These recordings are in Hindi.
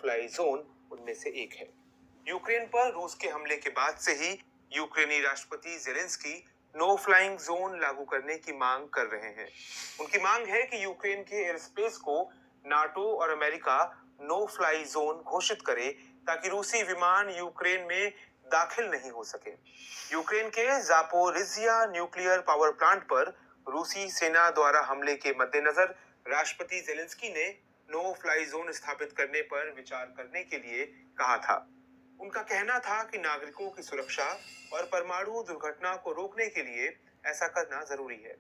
फ्लाई जोन उनमें से एक है। यूक्रेन पर रूस के हमले के बाद से ही यूक्रेनी राष्ट्रपति जेलेंस्की नो फ्लाइंग जोन लागू करने की मांग कर रहे हैं। उनकी मांग है कि यूक्रेन के एयर स्पेस को नाटो और अमेरिका नो फ्लाई जोन घोषित करे ताकि रूसी विमान यूक्रेन में दाखिल नहीं हो सके। यूक्रेन के जापोरिजिया न्यूक्लियर पावर प्लांट पर रूसी सेना द्वारा हमले के मद्देनजर राष्ट्रपति जेलेंस्की ने नो फ्लाई जोन स्थापित करने पर विचार करने के लिए कहा था। उनका कहना था कि नागरिकों की सुरक्षा और परमाणु दुर्घटना को रोकने के लिए ऐसा करना जरूरी है।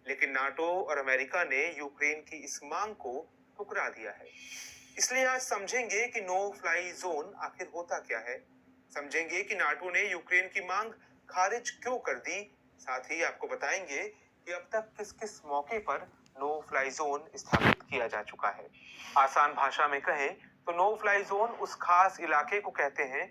लेकिन नाटो और अमेरिका ने यूक्रेन की इस मांग को ठुकरा दिया है। इसलिए आज समझेंगे कि नो फ्लाई जोन आखिर होता क्या है, समझेंगे कि नाटो ने यूक्रेन की मांग खारिज क्यों कर दी। साथ ही आपको बताएंगे कि अब तक किस किस मौके पर नो फ्लाई जोन स्थापित किया जा चुका है। आसान भाषा में कहें तो नो फ्लाई जोन उस खास इलाके को कहते हैं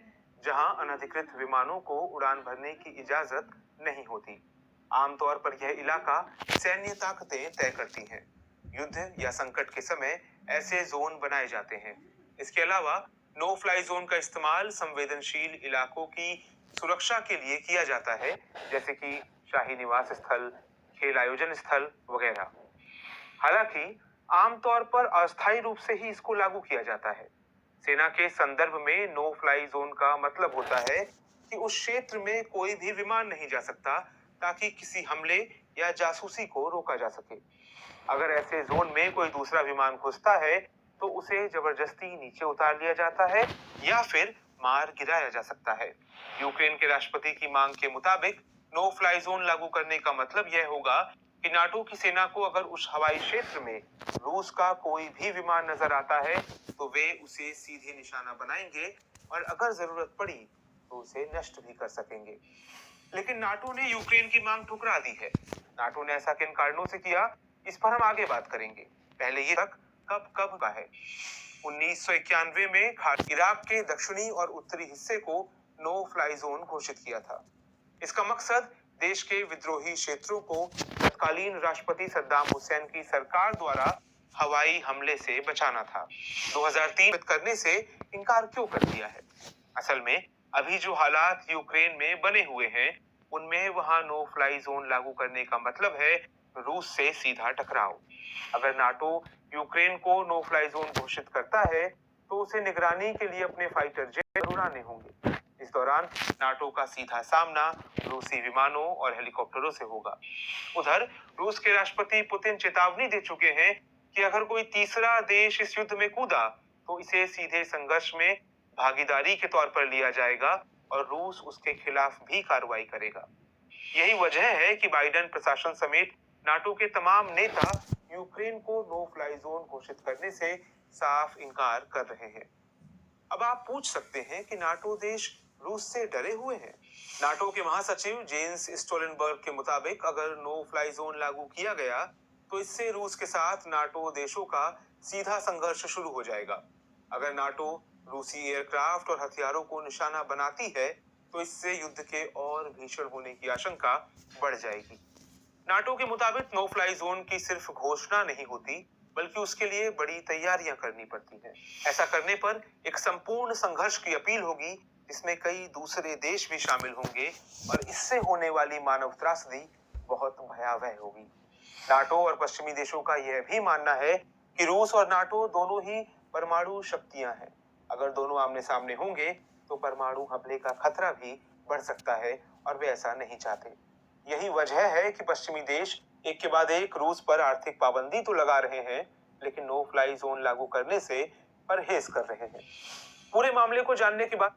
जहां अनधिकृत विमानों को उड़ान भरने की इजाजत नहीं होती। आमतौर पर यह इलाका सैन्य ताकतें तय करती हैं। युद्ध या संकट के समय ऐसे जोन बनाए जाते हैं। इसके अलावा नो फ्लाई जोन का इस्तेमाल संवेदनशील इलाकों की सुरक्षा के लिए किया जाता है, जैसे कि शाही निवास स्थल, खेल आयोजन स्थल वगैरह। हालांकि आमतौर पर अस्थायी रूप से ही इसको लागू किया जाता है। सेना के संदर्भ में नो फ्लाई जोन का मतलब होता है कि उस क्षेत्र में कोई भी विमान नहीं जा सकता ताकि किसी हमले या जासूसी को रोका जा सके। अगर ऐसे जोन में कोई दूसरा विमान घुसता है तो उसे जबरदस्ती नीचे उतार लिया जाता है या फिर मार गिराया जा सकता है। यूक्रेन के राष्ट्रपति की मांग के मुताबिक नो फ्लाई जोन लागू करने का मतलब यह होगा कि नाटो की सेना को अगर उस हवाई क्षेत्र में रूस का कोई भी विमान नजर आता है तो वे उसे सीधे निशाना बनाएंगे और अगर जरूरत पड़ी तो उसे नष्ट भी कर सकेंगे। लेकिन नाटो ने यूक्रेन की मांग ठुकरा दी है। नाटो ने ऐसा किन कारणों से किया, इस पर हम आगे बात करेंगे। पहले ये तक कब का है। 1991 में इराक के दक्षिणी और उत्तरी हिस्से को नो फ्लाई जोन घोषित किया था। इसका मकसद देश के विद्रोही क्षेत्रों को तत्कालीन राष्ट्रपति सद्दाम हुसैन की सरकार द्वारा हवाई हमले से बचाना था। 2003 करने से इनकार क्यों कर दिया है? असल में अभी जो हालात यूक्रेन में बने हुए हैं उनमें वहां नो फ्लाई जोन लागू करने का मतलब है रूस से सीधा टकराव। अगर नाटो यूक्रेन को नो फ्लाई जोन घोषित करता है तो उसे निगरानी के लिए अपने फाइटर जेट उड़ाने होंगे। इस दौरान नाटो का सीधा सामना रूसी विमानों और हेलीकॉप्टरों से होगा। उधर रूस के राष्ट्रपति पुतिन चेतावनी दे चुके हैं कि अगर कोई तीसरा देश इस युद्ध में कूदा तो इसे सीधे संघर्ष में भागीदारी के तौर पर लिया जाएगा और रूस उसके खिलाफ भी कार्रवाई करेगा। यही वजह है कि बाइडेन प्रशासन समेत नाटो के तमाम नेता यूक्रेन को नो फ्लाई जोन घोषित करने से साफ इनकार कर रहे हैं। अब आप पूछ सकते हैं कि नाटो देश रूस से डरे हुए हैं। नाटो के महासचिव जेन्स स्टोलनबर्ग के मुताबिक अगर नो फ्लाई जोन लागू किया गया तो इससे रूस के साथ नाटो देशों का सीधा संघर्ष शुरू हो जाएगा। अगर नाटो रूसी एयरक्राफ्ट और हथियारों को निशाना बनाती है तो इससे युद्ध के और भीषण होने की आशंका बढ़ जाएगी। नाटो के मुताबिक नो फ्लाई जोन की सिर्फ घोषणा नहीं होती बल्कि उसके लिए बड़ी तैयारियां करनी पड़ती हैं। ऐसा करने पर एक संपूर्ण संघर्ष की अपील होगी जिसमें कई दूसरे देश भी शामिल होंगे और इससे होने वाली मानव त्रासदी बहुत भयावह होगी। नाटो और पश्चिमी देशों का यह भी मानना है कि रूस और नाटो दोनों ही परमाणु शक्तियां हैं। अगर दोनों आमने सामने होंगे तो परमाणु हमले का खतरा भी बढ़ सकता है और वे ऐसा नहीं चाहते। यही वजह है कि पश्चिमी देश एक के बाद एक रूस पर आर्थिक पाबंदी तो लगा रहे हैं लेकिन नो फ्लाई जोन लागू करने से परहेज कर रहे हैं। पूरे मामले को जानने के बाद